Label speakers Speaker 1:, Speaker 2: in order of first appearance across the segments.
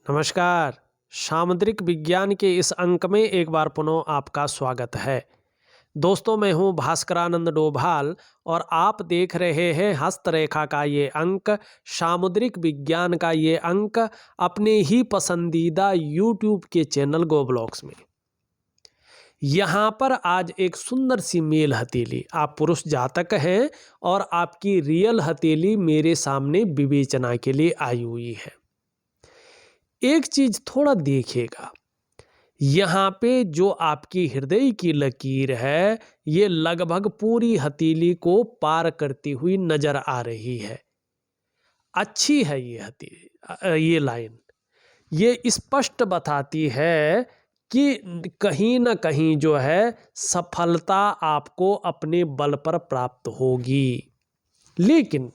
Speaker 1: नमस्कार। सामुद्रिक विज्ञान के इस अंक में एक बार पुनः आपका स्वागत है। दोस्तों, मैं हूं भास्करानंद डोभाल और आप देख रहे हैं हस्तरेखा का ये अंक, सामुद्रिक विज्ञान का ये अंक अपने ही पसंदीदा यूट्यूब के चैनल गो ब्लॉग्स में। यहाँ पर आज एक सुंदर सी मेल हथेली, आप पुरुष जातक हैं और आपकी रियल हथेली मेरे सामने विवेचना के लिए आई हुई है। एक चीज थोड़ा देखिएगा, यहाँ पे जो आपकी हृदय की लकीर है ये लगभग पूरी हथेली को पार करती हुई नजर आ रही है। अच्छी है ये हथेली, ये लाइन ये स्पष्ट बताती है कि कहीं ना कहीं जो है सफलता आपको अपने बल पर प्राप्त होगी। लेकिन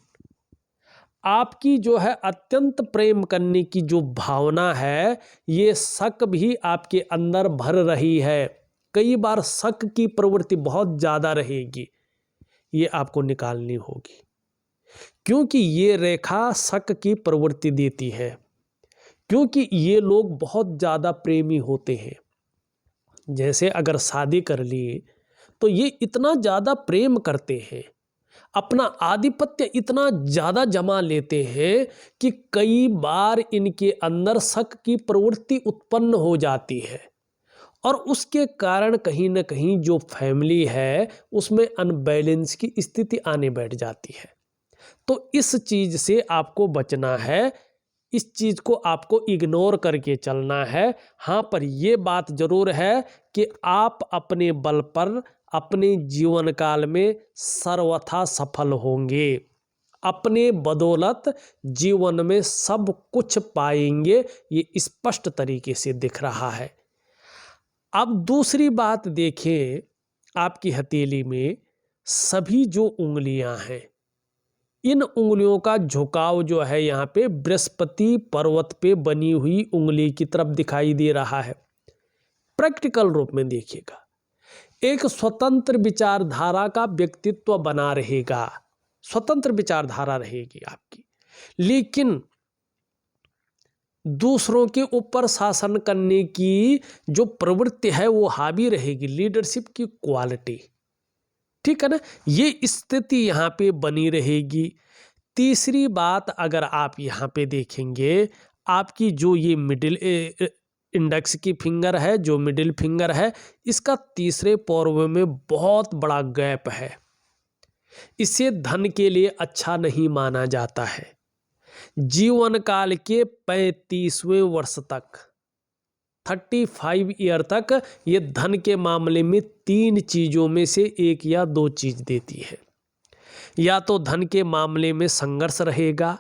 Speaker 1: आपकी जो है अत्यंत प्रेम करने की जो भावना है, ये शक भी आपके अंदर भर रही है। कई बार शक की प्रवृत्ति बहुत ज़्यादा रहेगी, ये आपको निकालनी होगी, क्योंकि ये रेखा शक की प्रवृत्ति देती है। क्योंकि ये लोग बहुत ज़्यादा प्रेमी होते हैं। जैसे अगर शादी कर ली तो ये इतना ज़्यादा प्रेम करते हैं, अपना आधिपत्य इतना ज़्यादा जमा लेते हैं कि कई बार इनके अंदर शक की प्रवृत्ति उत्पन्न हो जाती है और उसके कारण कहीं ना कहीं जो फैमिली है उसमें अनबैलेंस की स्थिति आने बैठ जाती है। तो इस चीज़ से आपको बचना है, इस चीज़ को आपको इग्नोर करके चलना है। हाँ, पर यह बात जरूर है कि आप अपने बल पर अपने जीवन काल में सर्वथा सफल होंगे, अपने बदौलत जीवन में सब कुछ पाएंगे, ये स्पष्ट तरीके से दिख रहा है। अब दूसरी बात देखें, आपकी हथेली में सभी जो उंगलियां हैं, इन उंगलियों का झुकाव जो है यहाँ पे बृहस्पति पर्वत पे बनी हुई उंगली की तरफ दिखाई दे रहा है। प्रैक्टिकल रूप में देखिएगा, एक स्वतंत्र विचारधारा का व्यक्तित्व बना रहेगा, स्वतंत्र विचारधारा रहेगी आपकी, लेकिन दूसरों के ऊपर शासन करने की जो प्रवृत्ति है वो हावी रहेगी, लीडरशिप की क्वालिटी, ठीक है ना, ये स्थिति यहाँ पे बनी रहेगी। तीसरी बात, अगर आप यहाँ पे देखेंगे, आपकी जो ये मिडिल इंडेक्स की फिंगर है, जो मिडिल फिंगर है, इसका तीसरे पौरवे में बहुत बड़ा गैप है। इसे धन के लिए अच्छा नहीं माना जाता है। जीवन काल के 35वें वर्ष तक, 35 ईयर तक ये धन के मामले में 3 चीजों में से एक या 2 चीज देती है। या तो धन के मामले में संघर्ष रहेगा,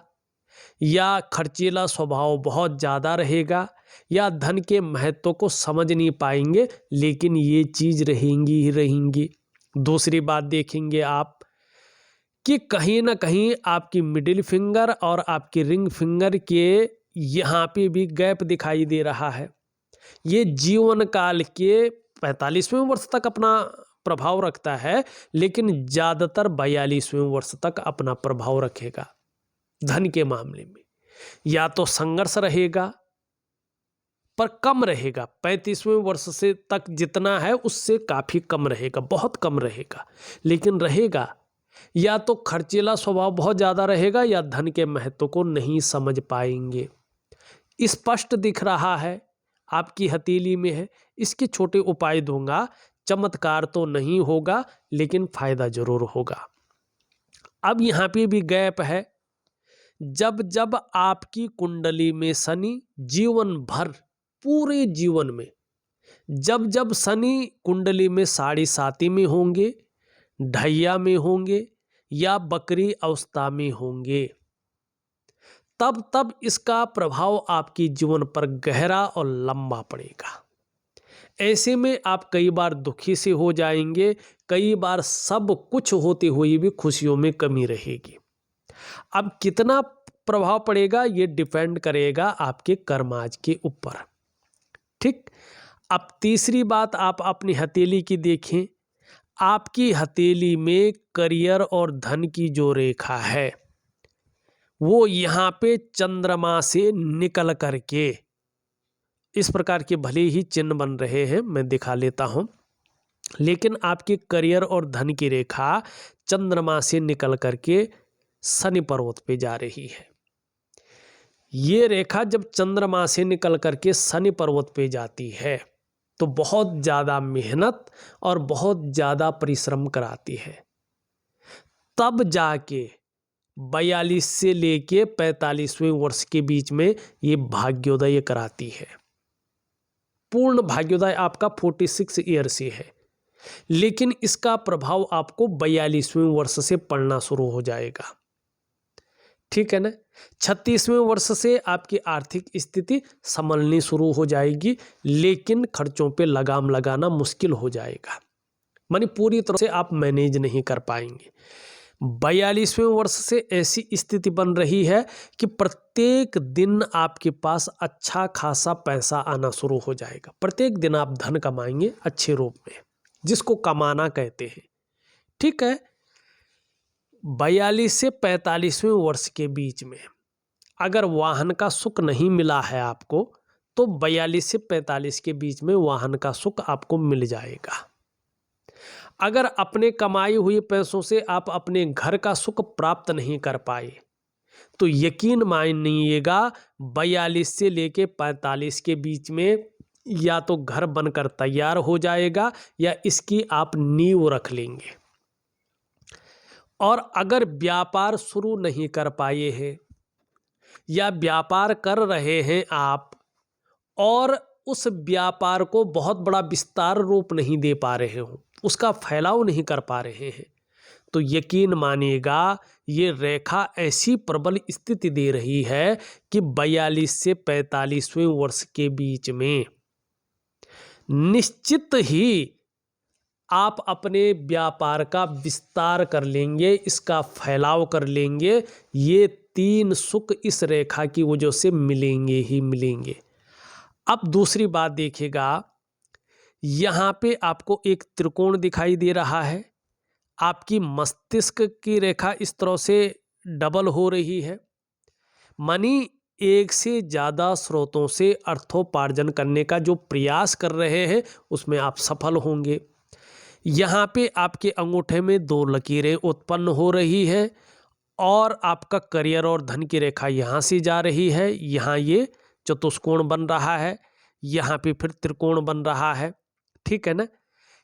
Speaker 1: या खर्चीला स्वभाव बहुत ज़्यादा रहेगा, या धन के महत्व को समझ नहीं पाएंगे, लेकिन ये चीज़ रहेंगी ही रहेंगी। दूसरी बात देखेंगे आप कि कहीं ना कहीं आपकी मिडिल फिंगर और आपकी रिंग फिंगर के यहाँ पे भी गैप दिखाई दे रहा है। ये जीवन काल के 45वें वर्ष तक अपना प्रभाव रखता है, लेकिन ज़्यादातर 42वें वर्ष तक अपना प्रभाव रखेगा। धन के मामले में या तो संघर्ष रहेगा, पर कम रहेगा, 35वें वर्ष से तक जितना है उससे काफ़ी कम रहेगा, बहुत कम रहेगा, लेकिन रहेगा। या तो खर्चीला स्वभाव बहुत ज़्यादा रहेगा, या धन के महत्व को नहीं समझ पाएंगे। स्पष्ट दिख रहा है, आपकी हथेली में है। इसके छोटे उपाय दूंगा, चमत्कार तो नहीं होगा लेकिन फायदा जरूर होगा। अब यहाँ पे भी गैप है। जब जब आपकी कुंडली में शनि जीवन भर, पूरे जीवन में, जब जब शनि कुंडली में 7.5 में होंगे, ढैया में होंगे या बकरी अवस्था में होंगे, तब तब इसका प्रभाव आपकी जीवन पर गहरा और लंबा पड़ेगा। ऐसे में आप कई बार दुखी से हो जाएंगे, कई बार सब कुछ होते हुए भी खुशियों में कमी रहेगी। अब कितना प्रभाव पड़ेगा ये डिपेंड करेगा आपके कर्माज के ऊपर, ठीक। अब तीसरी बात आप अपनी हथेली की देखें। आपकी हथेली में करियर और धन की जो रेखा है वो यहाँ पे चंद्रमा से निकल करके इस प्रकार के भले ही चिन्ह बन रहे हैं, मैं दिखा लेता हूँ, लेकिन आपके करियर और धन की रेखा चंद्रमा से निकल करके शनि पर्वत पे जा रही है। ये रेखा जब चंद्रमा से निकल करके शनि पर्वत पे जाती है तो बहुत ज़्यादा मेहनत और बहुत ज़्यादा परिश्रम कराती है। तब जाके 42 से लेके 45वें वर्ष के बीच में ये भाग्योदय कराती है। पूर्ण भाग्योदय आपका 46 ईयर से है, लेकिन इसका प्रभाव आपको 42वें वर्ष से पड़ना शुरू हो जाएगा। ठीक है ना। 36वें वर्ष से आपकी आर्थिक स्थिति संभलनी शुरू हो जाएगी, लेकिन खर्चों पे लगाम लगाना मुश्किल हो जाएगा, मानी पूरी तरह से आप मैनेज नहीं कर पाएंगे। 42वें वर्ष से ऐसी स्थिति बन रही है कि प्रत्येक दिन आपके पास अच्छा खासा पैसा आना शुरू हो जाएगा। प्रत्येक दिन आप धन कमाएंगे अच्छे रूप में, जिसको कमाना कहते हैं। ठीक है। 42 से 45वें वर्ष के बीच में अगर वाहन का सुख नहीं मिला है आपको, तो 42 से 45 के बीच में वाहन का सुख आपको मिल जाएगा। अगर अपने कमाई हुए पैसों से आप अपने घर का सुख प्राप्त नहीं कर पाए, तो यकीन मानिएगा 42 से लेके 45 के बीच में या तो घर बनकर तैयार हो जाएगा या इसकी आप नींव रख लेंगे। और अगर व्यापार शुरू नहीं कर पाए हैं या व्यापार कर रहे हैं आप और उस व्यापार को बहुत बड़ा विस्तार रूप नहीं दे पा रहे हो, उसका फैलाव नहीं कर पा रहे हैं, तो यकीन मानिएगा ये रेखा ऐसी प्रबल स्थिति दे रही है कि 42 से 45वें वर्ष के बीच में निश्चित ही आप अपने व्यापार का विस्तार कर लेंगे, इसका फैलाव कर लेंगे। ये 3 सुख इस रेखा की वजह से मिलेंगे ही मिलेंगे। अब दूसरी बात देखिएगा, यहाँ पे आपको एक त्रिकोण दिखाई दे रहा है। आपकी मस्तिष्क की रेखा इस तरह से डबल हो रही है, मानी एक से ज़्यादा स्रोतों से अर्थोपार्जन करने का जो प्रयास कर रहे हैं उसमें आप सफल होंगे। यहाँ पे आपके अंगूठे में 2 लकीरें उत्पन्न हो रही है और आपका करियर और धन की रेखा यहाँ से जा रही है। यहाँ ये चतुष्कोण बन रहा है, यहाँ पे फिर त्रिकोण बन रहा है। ठीक है ना।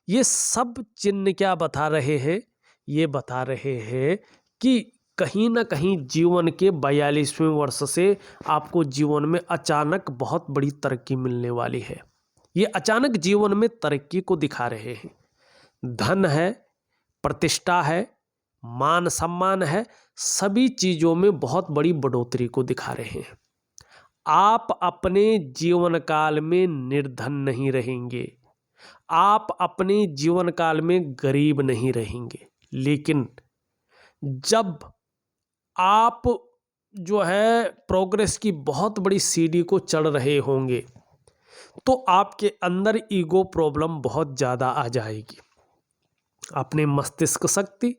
Speaker 1: ये सब चिन्ह क्या बता रहे हैं? ये बता रहे हैं कि कहीं ना कहीं जीवन के 42वें वर्ष से आपको जीवन में अचानक बहुत बड़ी तरक्की मिलने वाली है। ये अचानक जीवन में तरक्की को दिखा रहे हैं। धन है, प्रतिष्ठा है, मान सम्मान है, सभी चीज़ों में बहुत बड़ी बढ़ोतरी को दिखा रहे हैं। आप अपने जीवन काल में निर्धन नहीं रहेंगे, आप अपने जीवन काल में गरीब नहीं रहेंगे, लेकिन जब आप जो है प्रोग्रेस की बहुत बड़ी सीढ़ी को चढ़ रहे होंगे तो आपके अंदर ईगो प्रॉब्लम बहुत ज़्यादा आ जाएगी। अपने मस्तिष्क शक्ति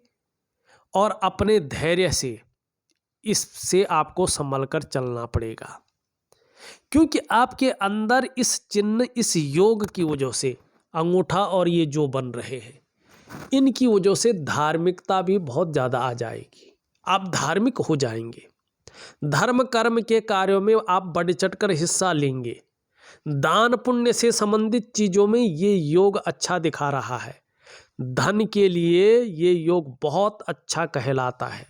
Speaker 1: और अपने धैर्य से इससे आपको संभल कर चलना पड़ेगा, क्योंकि आपके अंदर इस चिन्ह, इस योग की वजह से अंगूठा और ये जो बन रहे हैं, इनकी वजह से धार्मिकता भी बहुत ज़्यादा आ जाएगी। आप धार्मिक हो जाएंगे, धर्म कर्म के कार्यों में आप बढ़ चढ़कर हिस्सा लेंगे। दान पुण्य से संबंधित चीज़ों में ये योग अच्छा दिखा रहा है। धन के लिए ये योग बहुत अच्छा कहलाता है।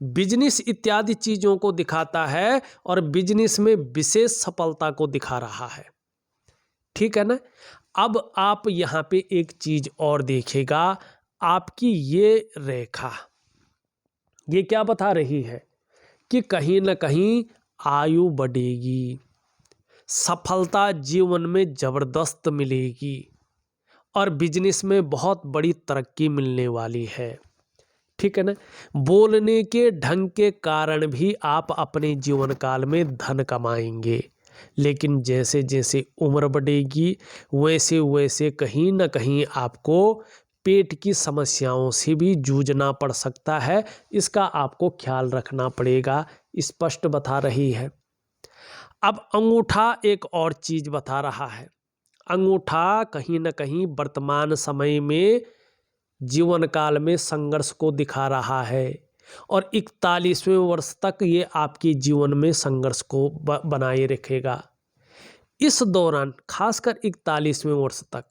Speaker 1: बिजनेस इत्यादि चीज़ों को दिखाता है और बिजनेस में विशेष सफलता को दिखा रहा है। ठीक है ना। अब आप यहाँ पे एक चीज़ और देखिएगा, आपकी ये रेखा ये क्या बता रही है कि कहीं ना कहीं आयु बढ़ेगी, सफलता जीवन में ज़बरदस्त मिलेगी और बिजनेस में बहुत बड़ी तरक्की मिलने वाली है। ठीक है ना। बोलने के ढंग के कारण भी आप अपने जीवन काल में धन कमाएंगे, लेकिन जैसे जैसे उम्र बढ़ेगी वैसे वैसे कहीं ना कहीं आपको पेट की समस्याओं से भी जूझना पड़ सकता है। इसका आपको ख्याल रखना पड़ेगा, स्पष्ट बता रही है। अब अंगूठा एक और चीज बता रहा है। अंगूठा कहीं ना कहीं वर्तमान समय में जीवन काल में संघर्ष को दिखा रहा है और 41वें वर्ष तक ये आपके जीवन में संघर्ष को बनाए रखेगा। इस दौरान खासकर 41वें वर्ष तक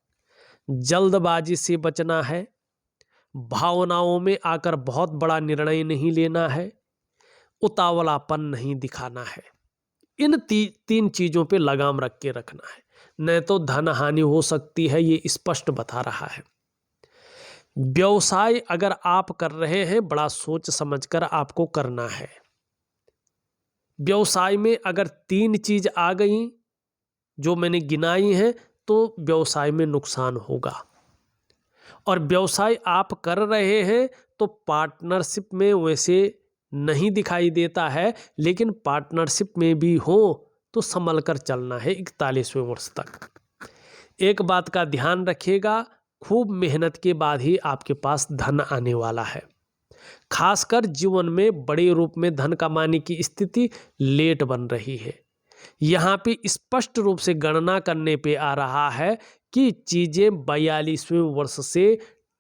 Speaker 1: जल्दबाजी से बचना है, भावनाओं में आकर बहुत बड़ा निर्णय नहीं लेना है, उतावलापन नहीं दिखाना है। इन तीन चीजों पे लगाम रख के रखना है, नहीं तो धन हानि हो सकती है, ये स्पष्ट बता रहा है। व्यवसाय अगर आप कर रहे हैं, बड़ा सोच समझकर आपको करना है। व्यवसाय में अगर 3 चीज आ गई जो मैंने गिनाई है तो व्यवसाय में नुकसान होगा। और व्यवसाय आप कर रहे हैं तो पार्टनरशिप में वैसे नहीं दिखाई देता है, लेकिन पार्टनरशिप में भी हो तो संभल कर चलना है 41वें वर्ष तक। एक बात का ध्यान रखिएगा, खूब मेहनत के बाद ही आपके पास धन आने वाला है। खासकर जीवन में बड़े रूप में धन कमाने की स्थिति लेट बन रही है। यहाँ पे स्पष्ट रूप से गणना करने पे आ रहा है कि चीजें 42वें वर्ष से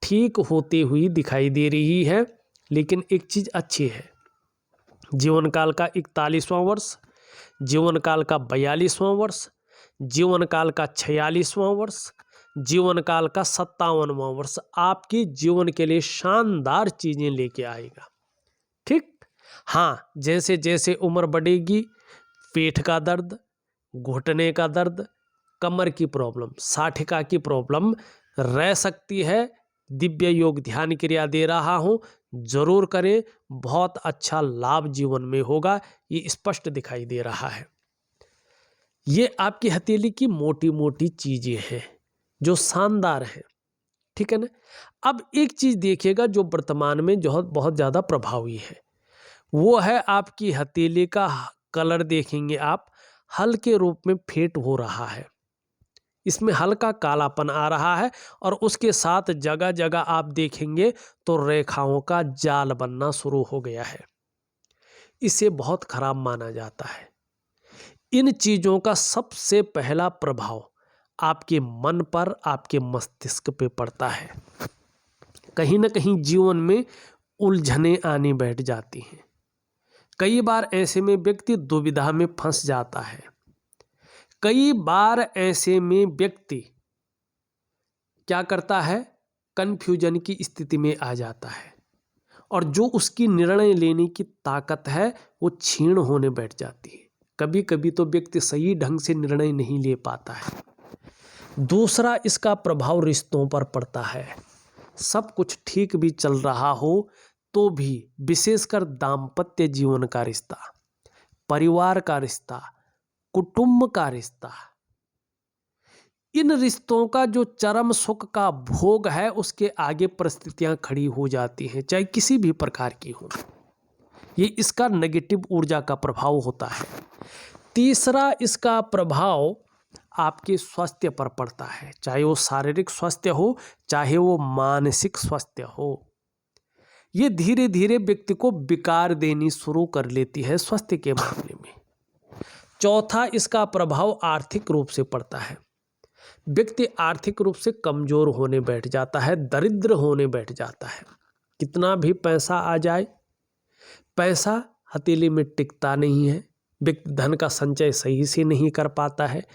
Speaker 1: ठीक होती हुई दिखाई दे रही है। लेकिन एक चीज अच्छी है, जीवन काल का 41वां वर्ष, जीवन काल का 42वां वर्ष, जीवन काल का 46वां वर्ष, जीवन काल का 57वां वर्ष आपके जीवन के लिए शानदार चीजें लेके आएगा। ठीक, हाँ, जैसे जैसे उम्र बढ़ेगी पेट का दर्द, घुटने का दर्द, कमर की प्रॉब्लम, साठिका की प्रॉब्लम रह सकती है। दिव्य योग ध्यान क्रिया दे रहा हूँ, जरूर करें, बहुत अच्छा लाभ जीवन में होगा, ये स्पष्ट दिखाई दे रहा है। ये आपकी हथेली की मोटी मोटी चीजें हैं जो शानदार हैं, ठीक है ना। अब एक चीज देखिएगा जो वर्तमान में जो बहुत ज्यादा प्रभावी है, वो है आपकी हथेली का कलर। देखेंगे आप, हल्के रूप में फेड हो रहा है, इसमें हल्का कालापन आ रहा है और उसके साथ जगह जगह आप देखेंगे तो रेखाओं का जाल बनना शुरू हो गया है। इसे बहुत खराब माना जाता है। इन चीजों का सबसे पहला प्रभाव आपके मन पर, आपके मस्तिष्क पे पड़ता है। कहीं ना कहीं जीवन में उलझने आने बैठ जाती हैं। कई बार ऐसे में व्यक्ति दुविधा में फंस जाता है। कई बार ऐसे में व्यक्ति क्या करता है, कंफ्यूजन की स्थिति में आ जाता है और जो उसकी निर्णय लेने की ताकत है वो क्षीण होने बैठ जाती है। कभी कभी तो व्यक्ति सही ढंग से निर्णय नहीं ले पाता है। दूसरा, इसका प्रभाव रिश्तों पर पड़ता है। सब कुछ ठीक भी चल रहा हो तो भी, विशेषकर दाम्पत्य जीवन का रिश्ता, परिवार का रिश्ता, कुटुंब का रिश्ता, इन रिश्तों का जो चरम सुख का भोग है उसके आगे परिस्थितियां खड़ी हो जाती हैं, चाहे किसी भी प्रकार की हो। ये इसका नेगेटिव ऊर्जा का प्रभाव होता है। तीसरा, इसका प्रभाव आपके स्वास्थ्य पर पड़ता है, चाहे वो शारीरिक स्वास्थ्य हो, चाहे वो मानसिक स्वास्थ्य हो। ये धीरे धीरे व्यक्ति को विकार देनी शुरू कर लेती है स्वास्थ्य के मामले में। चौथा, इसका प्रभाव आर्थिक रूप से पड़ता है। व्यक्ति आर्थिक रूप से कमजोर होने बैठ जाता है, दरिद्र होने बैठ जाता है। कितना भी पैसा आ जाए, पैसा हथेली में टिकता नहीं है। व्यक्ति धन का संचय सही से नहीं कर पाता है।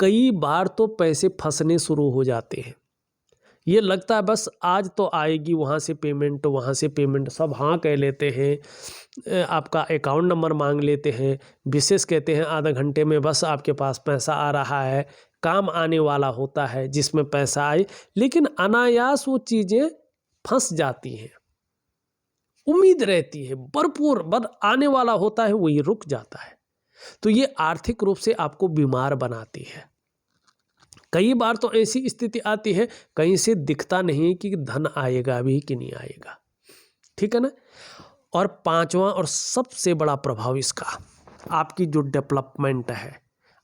Speaker 1: कई बार तो पैसे फंसने शुरू हो जाते हैं। ये लगता है बस आज तो आएगी, वहाँ से पेमेंट, वहाँ से पेमेंट, सब हाँ कह लेते हैं, आपका अकाउंट नंबर मांग लेते हैं, विशेष कहते हैं आधा घंटे में बस आपके पास पैसा आ रहा है। काम आने वाला होता है जिसमें पैसा आए, लेकिन अनायास वो चीज़ें फंस जाती हैं। उम्मीद रहती है भरपूर, बट आने वाला होता है वही रुक जाता है। तो ये आर्थिक रूप से आपको बीमार बनाती है। कई बार तो ऐसी स्थिति आती है, कहीं से दिखता नहीं कि धन आएगा भी कि नहीं आएगा, ठीक है ना। और पांचवा और सबसे बड़ा प्रभाव इसका, आपकी जो डेवलपमेंट है,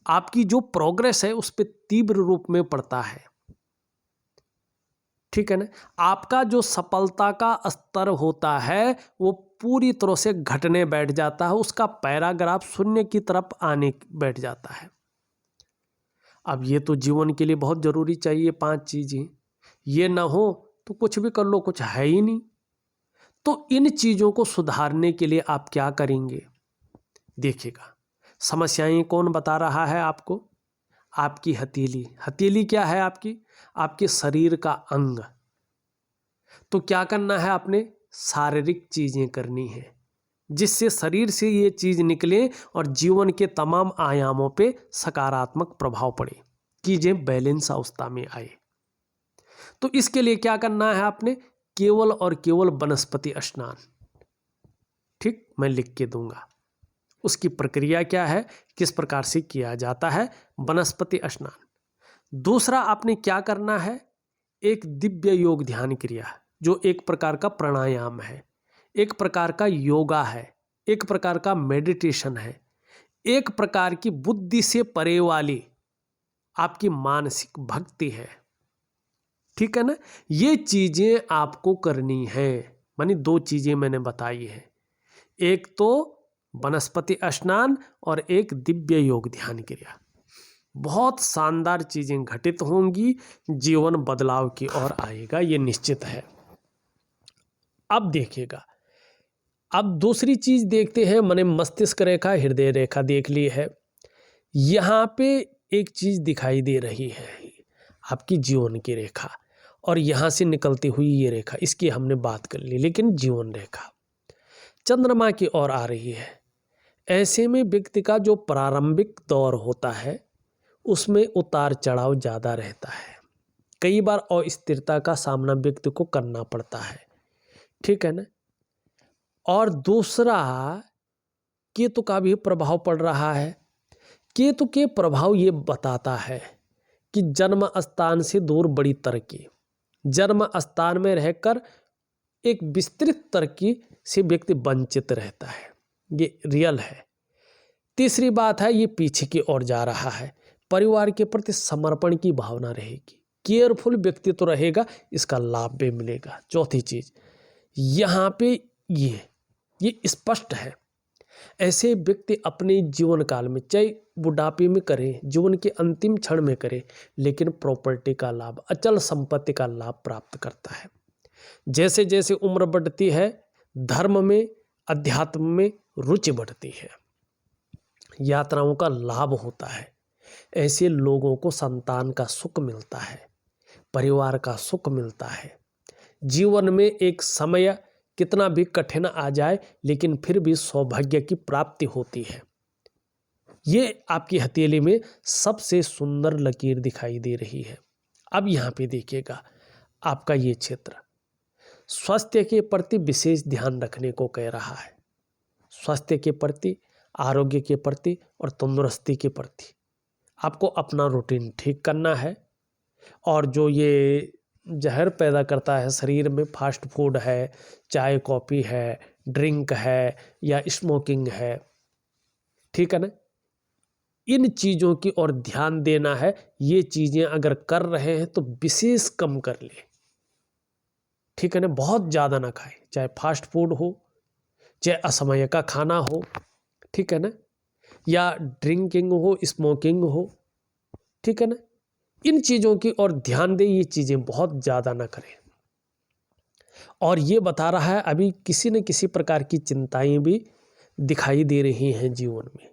Speaker 1: आपकी जो प्रोग्रेस है, उस पर तीव्र रूप में पड़ता है। ठीक है ना। आपका जो सफलता का स्तर होता है वो पूरी तरह से घटने बैठ जाता है, उसका पैराग्राफ शून्य की तरफ आने बैठ जाता है। अब ये तो जीवन के लिए बहुत जरूरी चाहिए 5 चीजें, ये ना हो तो कुछ भी कर लो, कुछ है ही नहीं। तो इन चीजों को सुधारने के लिए आप क्या करेंगे? देखिएगा, समस्याएं कौन बता रहा है आपको? आपकी हथेली। हथेली क्या है? आपके शरीर का अंग। तो क्या करना है आपने? शारीरिक चीजें करनी है जिससे शरीर से ये चीज निकले और जीवन के तमाम आयामों पे सकारात्मक प्रभाव पड़े, चीजें बैलेंस अवस्था में आए। तो इसके लिए क्या करना है आपने? केवल और केवल वनस्पति स्नान। ठीक, मैं लिख के दूंगा उसकी प्रक्रिया क्या है, किस प्रकार से किया जाता है वनस्पति स्नान। दूसरा आपने क्या करना है? एक दिव्य योग ध्यान क्रिया, जो एक प्रकार का प्राणायाम है, एक प्रकार का योगा है, एक प्रकार का मेडिटेशन है, एक प्रकार की बुद्धि से परे वाली आपकी मानसिक भक्ति है। ठीक है ना। ये चीजें आपको करनी है। मानी 2 चीजें मैंने बताई है, एक तो वनस्पति स्नान और एक दिव्य योग ध्यान क्रिया। बहुत शानदार चीजें घटित होंगी, जीवन बदलाव की ओर आएगा, ये निश्चित है। अब देखिएगा, अब दूसरी चीज देखते हैं। मैंने मस्तिष्क रेखा, हृदय रेखा देख ली है। यहां पे एक चीज दिखाई दे रही है, आपकी जीवन की रेखा, और यहां से निकलती हुई ये रेखा, इसकी हमने बात कर ली। लेकिन जीवन रेखा चंद्रमा की ओर आ रही है। ऐसे में व्यक्ति का जो प्रारंभिक दौर होता है उसमें उतार चढ़ाव ज़्यादा रहता है। कई बार अस्थिरता का सामना व्यक्ति को करना पड़ता है। ठीक है ना। और दूसरा, केतु का भी प्रभाव पड़ रहा है। केतु के प्रभाव ये बताता है कि जन्म स्थान से दूर बड़ी तरक्की, जन्म स्थान में रहकर एक विस्तृत तरक्की से व्यक्ति वंचित रहता है, ये रियल है। तीसरी बात है, ये पीछे की ओर जा रहा है। परिवार के प्रति समर्पण की भावना रहेगी, केयरफुल व्यक्ति तो रहेगा, इसका लाभ भी मिलेगा। चौथी चीज यहाँ पे ये स्पष्ट है। ऐसे व्यक्ति अपने जीवन काल में, चाहे बुढ़ापे में करे, जीवन के अंतिम क्षण में करे, लेकिन प्रॉपर्टी का लाभ, अचल संपत्ति का लाभ प्राप्त करता है। जैसे जैसे उम्र बढ़ती है, धर्म में, अध्यात्म में रुचि बढ़ती है, यात्राओं का लाभ होता है। ऐसे लोगों को संतान का सुख मिलता है, परिवार का सुख मिलता है। जीवन में एक समय कितना भी कठिन आ जाए, लेकिन फिर भी सौभाग्य की प्राप्ति होती है। ये आपकी हथेली में सबसे सुंदर लकीर दिखाई दे रही है। अब यहाँ पे देखिएगा, आपका ये क्षेत्र स्वास्थ्य के प्रति विशेष ध्यान रखने को कह रहा है। स्वास्थ्य के प्रति, आरोग्य के प्रति और तंदुरुस्ती के प्रति आपको अपना रूटीन ठीक करना है। और जो ये जहर पैदा करता है शरीर में, फास्ट फूड है, चाय कॉफ़ी है, ड्रिंक है या स्मोकिंग है, ठीक है ना, इन चीज़ों की ओर ध्यान देना है। ये चीज़ें अगर कर रहे हैं तो विशेष कम कर ले। ठीक है ना। बहुत ज़्यादा ना खाए, चाहे फास्ट फूड हो, चाहे असमय का खाना हो, ठीक है ना, या ड्रिंकिंग हो, स्मोकिंग हो, ठीक है ना। इन चीज़ों की ओर ध्यान दें, ये चीज़ें बहुत ज़्यादा ना करें। और ये बता रहा है अभी किसी न किसी प्रकार की चिंताएं भी दिखाई दे रही हैं जीवन में।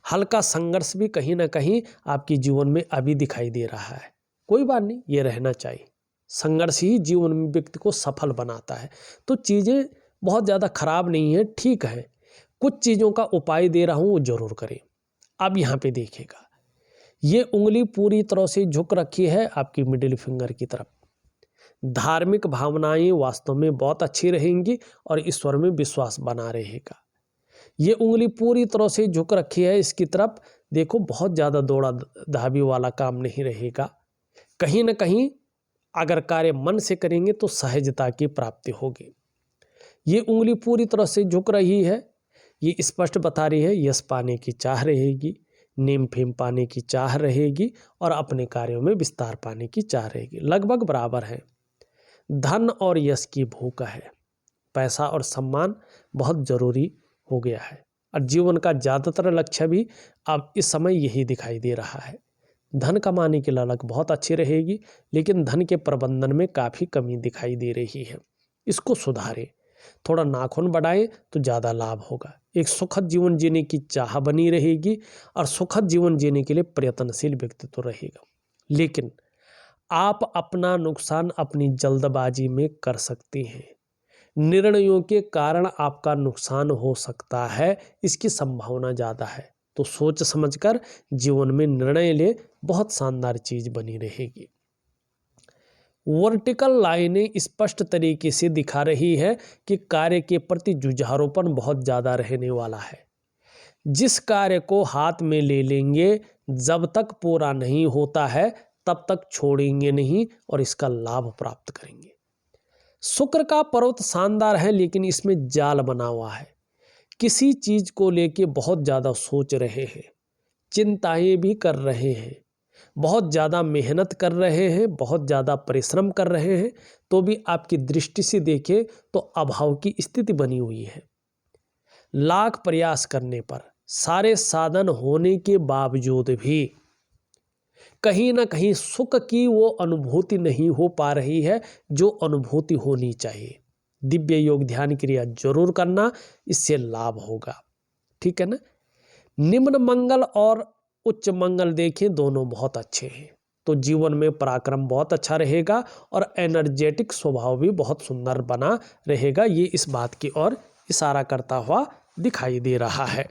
Speaker 1: हल्का संघर्ष भी कहीं ना कहीं आपके जीवन में अभी दिखाई दे रहा है। कोई बात नहीं, ये रहना चाहिए। संघर्ष ही जीवन में व्यक्ति को सफल बनाता है। तो चीज़ें बहुत ज़्यादा खराब नहीं है, ठीक है। कुछ चीज़ों का उपाय दे रहा हूँ, वो जरूर करें। अब यहाँ पे देखिएगा, ये उंगली पूरी तरह से झुक रखी है आपकी मिडिल फिंगर की तरफ। धार्मिक भावनाएं वास्तव में बहुत अच्छी रहेंगी और ईश्वर में विश्वास बना रहेगा। ये उंगली पूरी तरह से झुक रखी है इसकी तरफ। देखो, बहुत ज़्यादा दौड़ा धाबी वाला काम नहीं रहेगा। कहीं ना कहीं अगर कार्य मन से करेंगे तो सहजता की प्राप्ति होगी। ये उंगली पूरी तरह से झुक रही है, ये स्पष्ट बता रही है यश पाने की चाह रहेगी, नेम फेम पाने की चाह रहेगी और अपने कार्यों में विस्तार पाने की चाह रहेगी। लगभग बराबर है। धन और यश की भूख है। पैसा और सम्मान बहुत ज़रूरी हो गया है और जीवन का ज़्यादातर लक्ष्य भी अब इस समय यही दिखाई दे रहा है। धन कमाने की ललक बहुत अच्छी रहेगी, लेकिन धन के प्रबंधन में काफ़ी कमी दिखाई दे रही है। इसको सुधारें, थोड़ा नाखून बढ़ाएं तो ज़्यादा लाभ होगा। एक सुखद जीवन जीने की चाह बनी रहेगी और सुखद जीवन जीने के लिए प्रयत्नशील व्यक्तित्व रहेगा। लेकिन आप अपना नुकसान अपनी जल्दबाजी में कर सकते हैं। निर्णयों के कारण आपका नुकसान हो सकता है, इसकी संभावना ज़्यादा है। तो सोच समझकर जीवन में निर्णय ले, बहुत शानदार चीज़ बनी रहेगी। वर्टिकल लाइनें स्पष्ट तरीके से दिखा रही है कि कार्य के प्रति जुझारूपन बहुत ज़्यादा रहने वाला है। जिस कार्य को हाथ में ले लेंगे, जब तक पूरा नहीं होता है तब तक छोड़ेंगे नहीं और इसका लाभ प्राप्त करेंगे। शुक्र का पर्वत शानदार है, लेकिन इसमें जाल बना हुआ है। किसी चीज़ को लेके बहुत ज़्यादा सोच रहे हैं, चिंताएं भी कर रहे हैं, बहुत ज़्यादा मेहनत कर रहे हैं, बहुत ज़्यादा परिश्रम कर रहे हैं, तो भी आपकी दृष्टि से देखें तो अभाव की स्थिति बनी हुई है। लाख प्रयास करने पर, सारे साधन होने के बावजूद भी कहीं ना कहीं सुख की वो अनुभूति नहीं हो पा रही है जो अनुभूति होनी चाहिए। दिव्य योग ध्यान क्रिया जरूर करना, इससे लाभ होगा। ठीक है ना। निम्न मंगल और उच्च मंगल देखें, दोनों बहुत अच्छे हैं, तो जीवन में पराक्रम बहुत अच्छा रहेगा और एनर्जेटिक स्वभाव भी बहुत सुंदर बना रहेगा। ये इस बात की ओर इशारा करता हुआ दिखाई दे रहा है।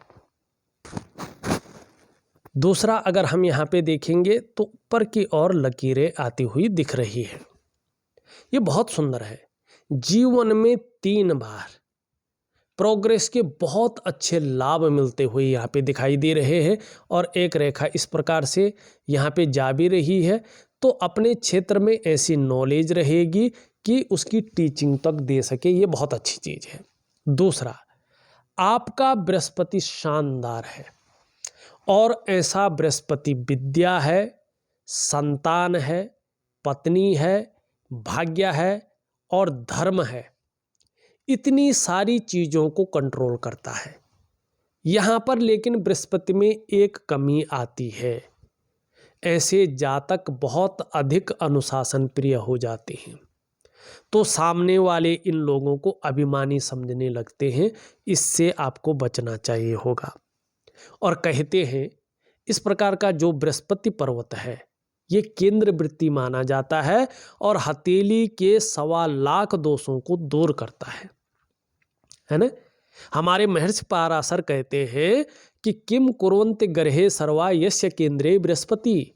Speaker 1: दूसरा, अगर हम यहाँ पे देखेंगे तो ऊपर की ओर लकीरें आती हुई दिख रही है। ये बहुत सुंदर है। जीवन में 3 बार प्रोग्रेस के बहुत अच्छे लाभ मिलते हुए यहाँ पे दिखाई दे रहे हैं और एक रेखा इस प्रकार से यहाँ पे जा भी रही है, तो अपने क्षेत्र में ऐसी नॉलेज रहेगी कि उसकी टीचिंग तक दे सके। ये बहुत अच्छी चीज़ है। दूसरा, आपका बृहस्पति शानदार है और ऐसा बृहस्पति विद्या है, संतान है, पत्नी है, भाग्य है और धर्म है। इतनी सारी चीज़ों को कंट्रोल करता है। यहाँ पर लेकिन बृहस्पति में एक कमी आती है। ऐसे जातक बहुत अधिक अनुशासन प्रिय हो जाते हैं, तो सामने वाले इन लोगों को अभिमानी समझने लगते हैं। इससे आपको बचना चाहिए होगा। और कहते हैं इस प्रकार का जो बृहस्पति पर्वत है, ये केंद्र वृत्ति माना जाता है और हथेली के 1.25 लाख दोषों को दूर करता है ना। हमारे महर्षि पाराशर कहते हैं कि किम कुर्वन्ति गर्हे सर्वा यस्य केंद्रे बृहस्पति।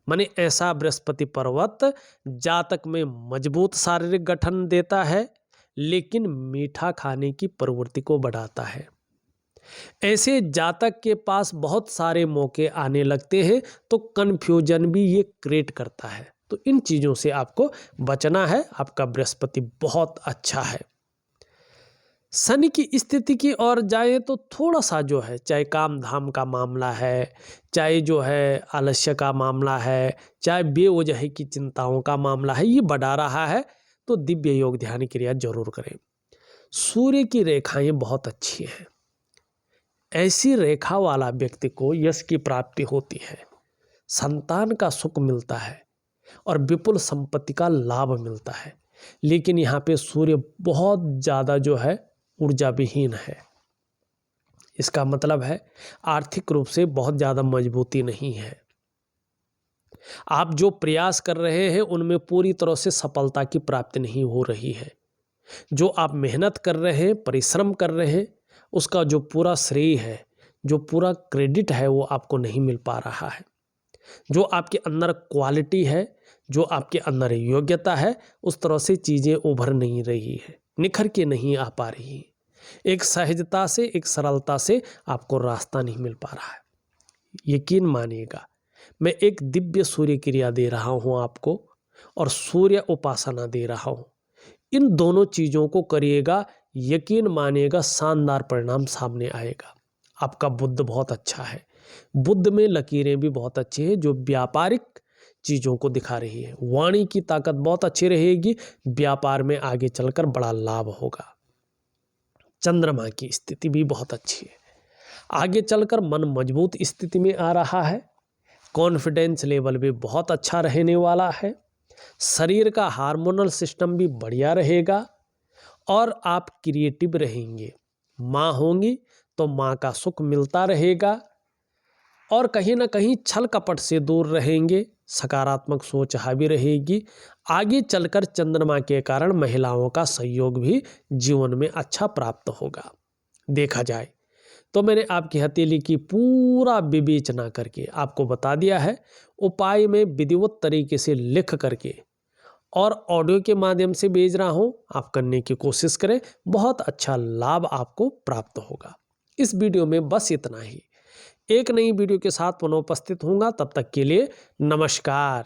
Speaker 1: माने ऐसा बृहस्पति पर्वत जातक में मजबूत शारीरिक गठन देता है, लेकिन मीठा खाने की प्रवृत्ति को बढ़ाता है। ऐसे जातक के पास बहुत सारे मौके आने लगते हैं, तो कन्फ्यूजन भी ये क्रिएट करता है। तो इन चीज़ों से आपको बचना है। आपका बृहस्पति बहुत अच्छा है। शनि की स्थिति की ओर जाए तो थोड़ा सा जो है, चाहे काम धाम का मामला है, चाहे जो है आलस्य का मामला है, चाहे बेवजह की चिंताओं का मामला है, ये बढ़ा रहा है। तो दिव्य योग ध्यान क्रिया जरूर करें। सूर्य की रेखाएं बहुत अच्छी हैं। ऐसी रेखा वाला व्यक्ति को यश की प्राप्ति होती है, संतान का सुख मिलता है और विपुल संपत्ति का लाभ मिलता है। लेकिन यहाँ पे सूर्य बहुत ज़्यादा जो है ऊर्जा विहीन है। इसका मतलब है आर्थिक रूप से बहुत ज़्यादा मजबूती नहीं है। आप जो प्रयास कर रहे हैं उनमें पूरी तरह से सफलता की प्राप्ति नहीं हो रही है। जो आप मेहनत कर रहे हैं, परिश्रम कर रहे हैं, उसका जो पूरा श्रेय है, जो पूरा क्रेडिट है, वो आपको नहीं मिल पा रहा है। जो आपके अंदर क्वालिटी है, जो आपके अंदर योग्यता है, उस तरह से चीज़ें उभर नहीं रही है, निखर के नहीं आ पा रही। एक सहजता से, एक सरलता से आपको रास्ता नहीं मिल पा रहा है। यकीन मानिएगा, मैं एक दिव्य सूर्य क्रिया दे रहा हूँ आपको और सूर्य उपासना दे रहा हूँ। इन दोनों चीज़ों को करिएगा, यकीन मानिएगा शानदार परिणाम सामने आएगा। आपका बुद्ध बहुत अच्छा है। बुद्ध में लकीरें भी बहुत अच्छी हैं। जो व्यापारिक चीज़ों को दिखा रही है। वाणी की ताकत बहुत अच्छी रहेगी, व्यापार में आगे चलकर बड़ा लाभ होगा। चंद्रमा की स्थिति भी बहुत अच्छी है, आगे चलकर मन मजबूत स्थिति में आ रहा है। कॉन्फिडेंस लेवल भी बहुत अच्छा रहने वाला है। शरीर का हार्मोनल सिस्टम भी बढ़िया रहेगा और आप क्रिएटिव रहेंगे। माँ होंगी तो माँ का सुख मिलता रहेगा और कहीं ना कहीं छल कपट से दूर रहेंगे। सकारात्मक सोच हावी रहेगी। आगे चलकर चंद्रमा के कारण महिलाओं का सहयोग भी जीवन में अच्छा प्राप्त होगा। देखा जाए तो मैंने आपकी हथेली की पूरा विवेचना करके आपको बता दिया है। उपाय में विधिवत तरीके से लिख करके और ऑडियो के माध्यम से भेज रहा हूँ, आप करने की कोशिश करें, बहुत अच्छा लाभ आपको प्राप्त होगा। इस वीडियो में बस इतना ही। एक नई वीडियो के साथ पुनः उपस्थित होऊंगा, तब तक के लिए नमस्कार।